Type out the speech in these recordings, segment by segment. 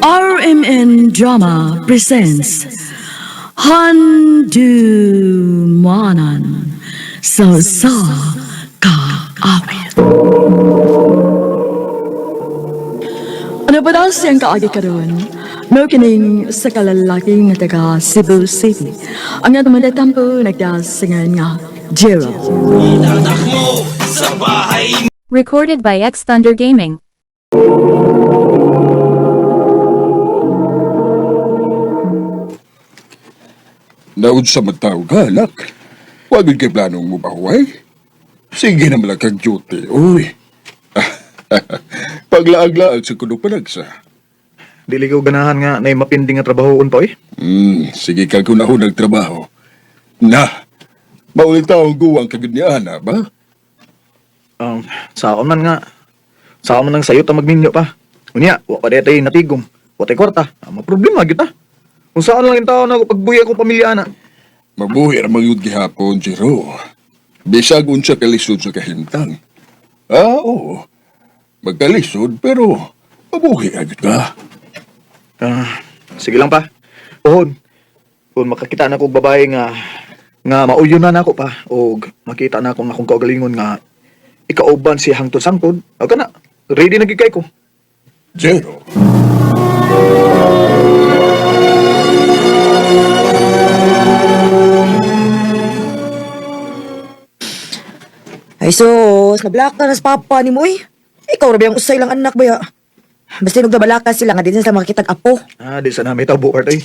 RMN Drama presents Handumanan Sa Kaawit. Ano ba daw siyang kaagi karon? No kining sa kalalaking nga taga Cebu City. Ang nga naman tampo nagdasingan nga Jero. Itatak mo sa bahay. Recorded by X Thunder Gaming. Naud sa matao ka, anak. Huwag kay planong mo ba, huway? Sige na malakang duty, uy. Paglaag-laag sa kuno panagsa. Dili ko ganahan nga na mapinding nga trabahoon pa eh. Sige ka kung ako nagtrabaho. Na, maulit taong guwang kagad ni Ana, ba? Saan man nga. Saan man ang sayo ta magminyo pa. Unya, wa pa detay natigom. Wa tay kwarta. Maproblema kita. Kung saan lang yung tao na ako pagbuhi akong pamilya na. Mabuhi ang magyud gihapon, Jero. Bisag unsa kalisod sa kahintang. Oo. Magkalisod, pero mabuhi agad ka. Sige lang pa. Uhod. Kung makakita na kong babae nga mauyon na ako pa o makita na akong kaugalingon nga ikauban si hangtod sangtod, aga na. Ready na gigay ko. Jero. Ay sus, nablak na nas papa ni mo eh. Ikaw rabi ang usay lang anak ba ya? Basta nagdabalakan sila nga din sa makitag apo. Di sana may tabo art ay.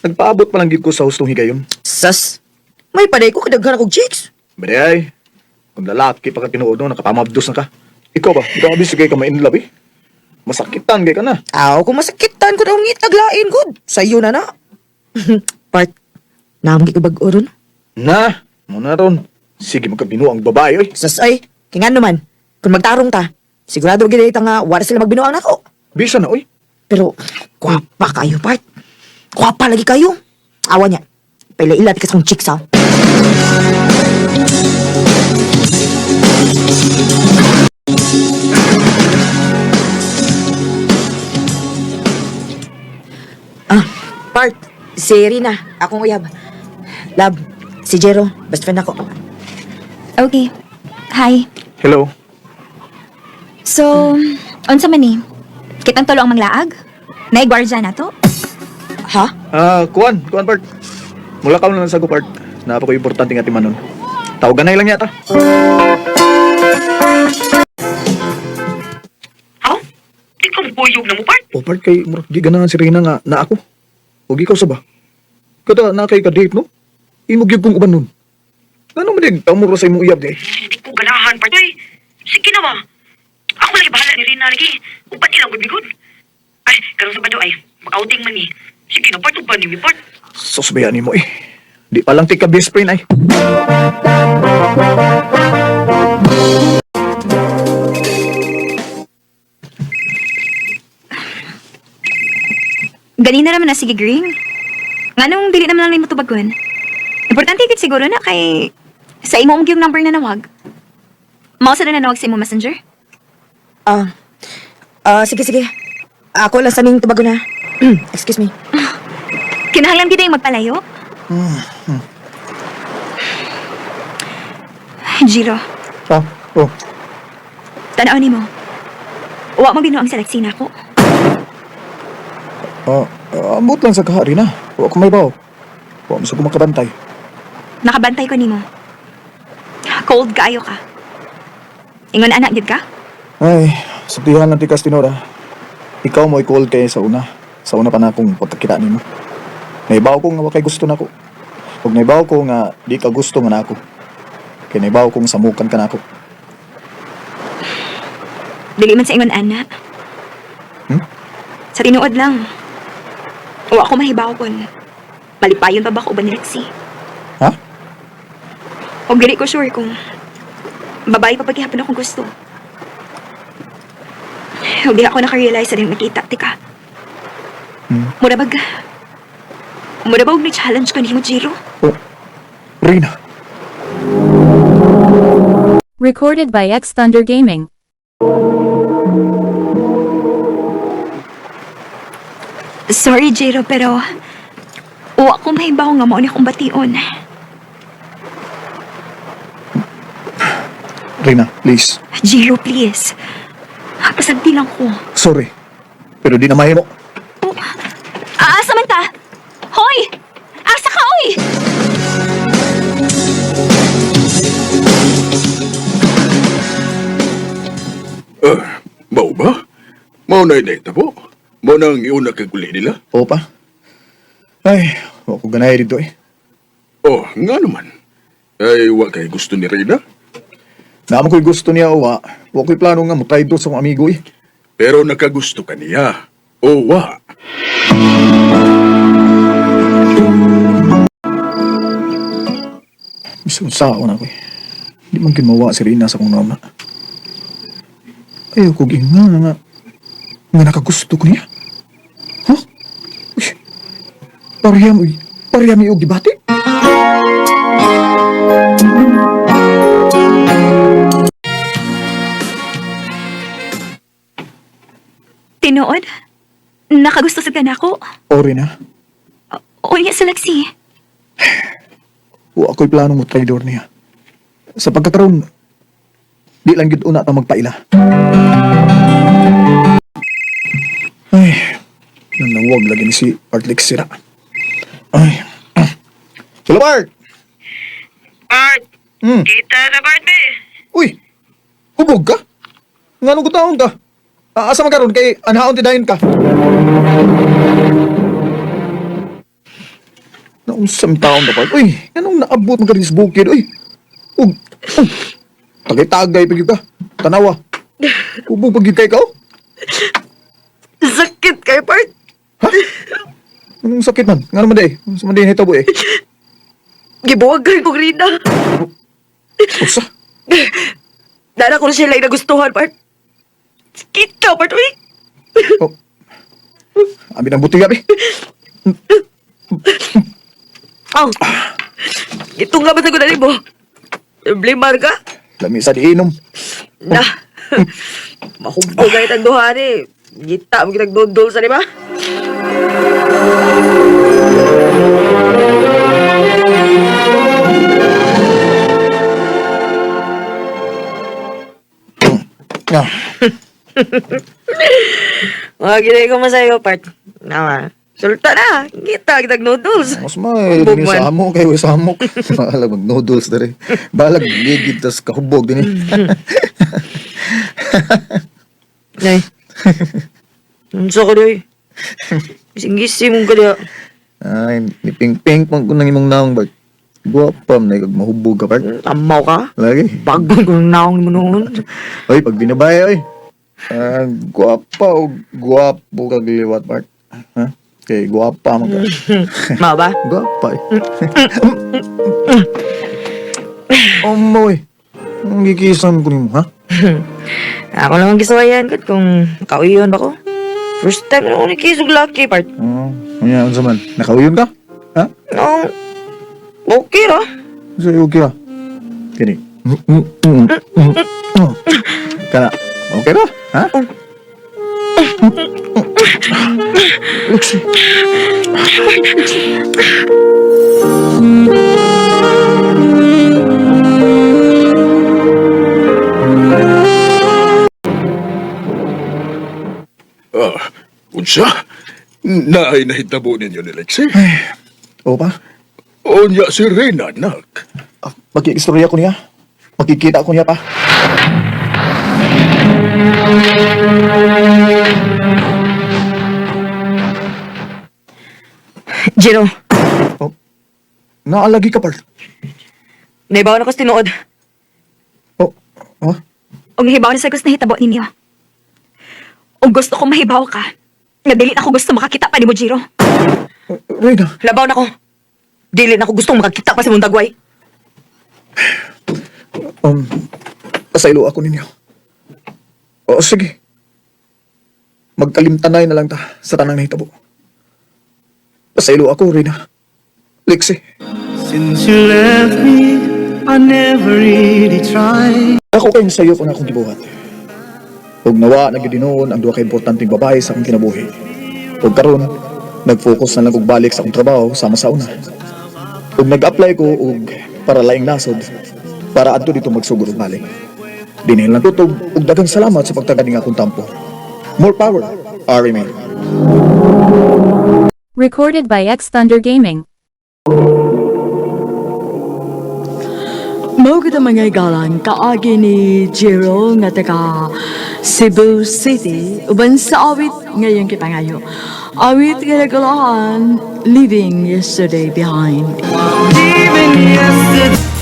Nagpaabot pa lang gid ko sa hustong higayon. Sas, may paday ko kadaghan akong chicks. Bade ay. Kung lalaki pa ka tinuod no, nakapamabdos na ka. Ikaw ba? Ikaw abis kay ka ma-inlove eh. Masakitan kay ka na. Aw, kung masakitan ko daw ngitaglain ko. Sa'yo na na. Part, namang kikabag-uron. Na, muna ron. Sige magkabino ang babae oy. Sas ay, kingan naman. Kung magtarong ta, sigurado ginita nga wala sila magbinuang nako. Bisa na oy. Pero, kwapa kayo, Part. Kwapa lagi kayo. Awa niya. Paila-ila tikas kong chicks, ha? Part, si Rina, akong uyab. Lab, si Jero, best friend ako. Okay. Hi. Hello. So, unsa man ni? Kitang tulo ang manglaag? Naigwardya na to? Ha? Kuan part. Mula ka lang sa part. Napa ko importante nga timanon. Tawagan na lang yata. Ikaw buyog na mo, part? Part kay murag di ganahan si Rina nga na ako. Huwag ikaw sa ba? Kada na kay ka-date no? Imugyog kong uban nun. Ano mo din, tamuro sa imong uyab di? Hindi ko ganahan, part. Ay, sige na ba? Ako lagi bahala ni Rina lagi. Upan nilang gud. Ay, karon sa bado ay, mag-outing man ni. Sige na, part. Upan ni mi, part. Susbayan ni mo eh. Di pa lang tika best friend ay. Ganina naman na sige, Green. Nga nung dili naman lang na mo tubagon. Importante kit siguro na kay sa imo yung number na nawag. Mao sa na nawag sa imo messenger? Sige. Ako lang sa ming tubago na. Excuse me. Kinahanglan gid yung magpalayo? Jiro, Oh. tanaw ni mo. Wa mo binuang sa Lexina ko. Ambot lang sa kahari na. Huwag ko may baw. Huwag mo sa kumakabantay. Nakabantay ko nimo. Cold kayo ka. Ingon anak gid ka? Ay, sabihan lang tikas tinora. Ikaw mo i-call kayo sa una. Sa una pa na akong pagkakita nimo. Naibaw ko nga wakay gusto na ako. Huwag naibaw ko nga di ka gusto nga na ako. Kaya naibaw kong samukan ka na ako. Dili man sa ingon anak. Sa tinuod lang. O ako mahibaw kon. Malipayon pa ba ko uban ni Lexi? Ha? O dili ko sure kung babae pa paghihapon akong gusto. O di ako nakarealize sa rin nakita, tika. Murabag ni challenge ko ni mo, Jiro. Oh, Rina. Recorded by X Thunder Gaming. Sorry, Jiro, pero uwa ko mahibaw nga mo ni akong bation. Rina, please. Jiro, please. Pasagdi lang ko. Sorry. Pero di na mahimo. Asa man ta? Hoy! Asa ka, oy! Mau ba? Mau na po? Mau na ang iuna kaguli nila? Oo pa. Ay, wako ganay dito eh. Oh, nga naman. Ay, wa kay gusto ni Reyna? Naman ko'y gusto niya o wa. Wako'y plano nga mutay doon sa mga amigo eh. Pero nakagusto ka niya. O wa? Bisun sao na ko eh. Di man kimawa si Rina sa kong nauna. Ayaw ko ginga nga. Nga nakagusto ko niya. Huh? Uy, pariyam yung dibati. Tinuod? Nakagusto sa ganako? O Rina, O niya sa Lexi? wa ako'y plano mo traidor niya. Sa pagkakaroon, di lang gid una ta magpaila. Ay, nanawag lagi ni si Artlex sira. Ay, Hello, Art! Bart, Hmm. kita na Bart, be. Uy! Hubog ka? Nga nung kutaon ka? Asa magkaroon kay anahaon ti dayon ka? Naunsam taon na pa. Uy! Anong naabot mga rin sa bukid? Uy! Tagay-tagay pa ka. Tanawa. Hubog pag ka ikaw? Sakit kay Bart. Ha? Anong sakit man? Nga naman day? Sa man day hitabo eh. Gibuwag kay kong Rina. Usa? Dara ko na siya lang nagustuhan, Bart. Kita, Bart, uy. Oh. Abi ng buti gabi. Aw. Ito nga ba sa ko na mo? Problema ka? Lami sa diinom. Na. Mahubog kahit ang duha ni. Gita mo ginagdodol sa diba? Ah. Mga ginay ko masayo, Part. Naman. Sulta na. Gita, kitag noodles. Mas may Hubog din man. sa amok kayo sa amok. Balag mag noodles na rin. Balag ligid tas kahubog din eh. Nay. Unsa ko doy? Gising-gising mong kaya. Ay, niping-ping pang kunang imong naong bag. Guwapam na ikag mahubog ka part. Tamaw ka? Lagi. Bagbang ko ng naong mo noon. Oy, pag binabaya oy. Guwapa o guwapo kag liwat part. Ha? Kay guwapa man ka. Mao ba? Guwapa eh. Omoy. Ang gikisan ko nimo ha? Ako naman gisuwayan kat kung kauyon ba ko. First time na ako nakisog lucky, Part. Oo. Ano sa man? Nakauyon ka? Ha? No. Okay ra. Sa iyo kira. Kini. Kana. Okay ra? Ha? Lexi. Unsa? Naay nahitabo ninyo ni Lexi? O pa? Unya si Reyna, nak. Magkikistorya ko niya. Magkikita ko niya pa. Jiro, Oh. Naalagi ka, Part. naibaw na ko sa tinuod. Oh. Oh. O nahibaw na sa gusto na hitabo ninyo. O gusto ko mahibaw ka. Nga dili na ako gusto makakita pa ni mo, Jiro. Reyna. Labaw na ko. Dili na ako gustong makakita pa sa mong dagway. Pasaylo ako ninyo. O, sige. Magkalimtanay na lang ta sa tanang nahitabo. Pasaylo ako, Reyna. Lexi. Since you left me, I never really tried. Ako kayong sayo ko na akong gibuhat. Huwag nawa na gidinoon ang duwa ka importanteng babae sa akong kinabuhi. Huwag karon, Nag-focus na lang og balik sa akong trabaho sama sa una. Ug nag-apply ko og para laing nasod para adto dito magsugod og balik. Dinil lang tutog ug daghang salamat sa pagtagad ning akong tampo. More power, Ari man. Recorded by X Thunder Gaming. Mao kita mga galang kaagi ni Jero nga taga Cebu City uban sa awit ngayon kipangayo. Awit kinagalahan, leaving yesterday behind. Even yesterday.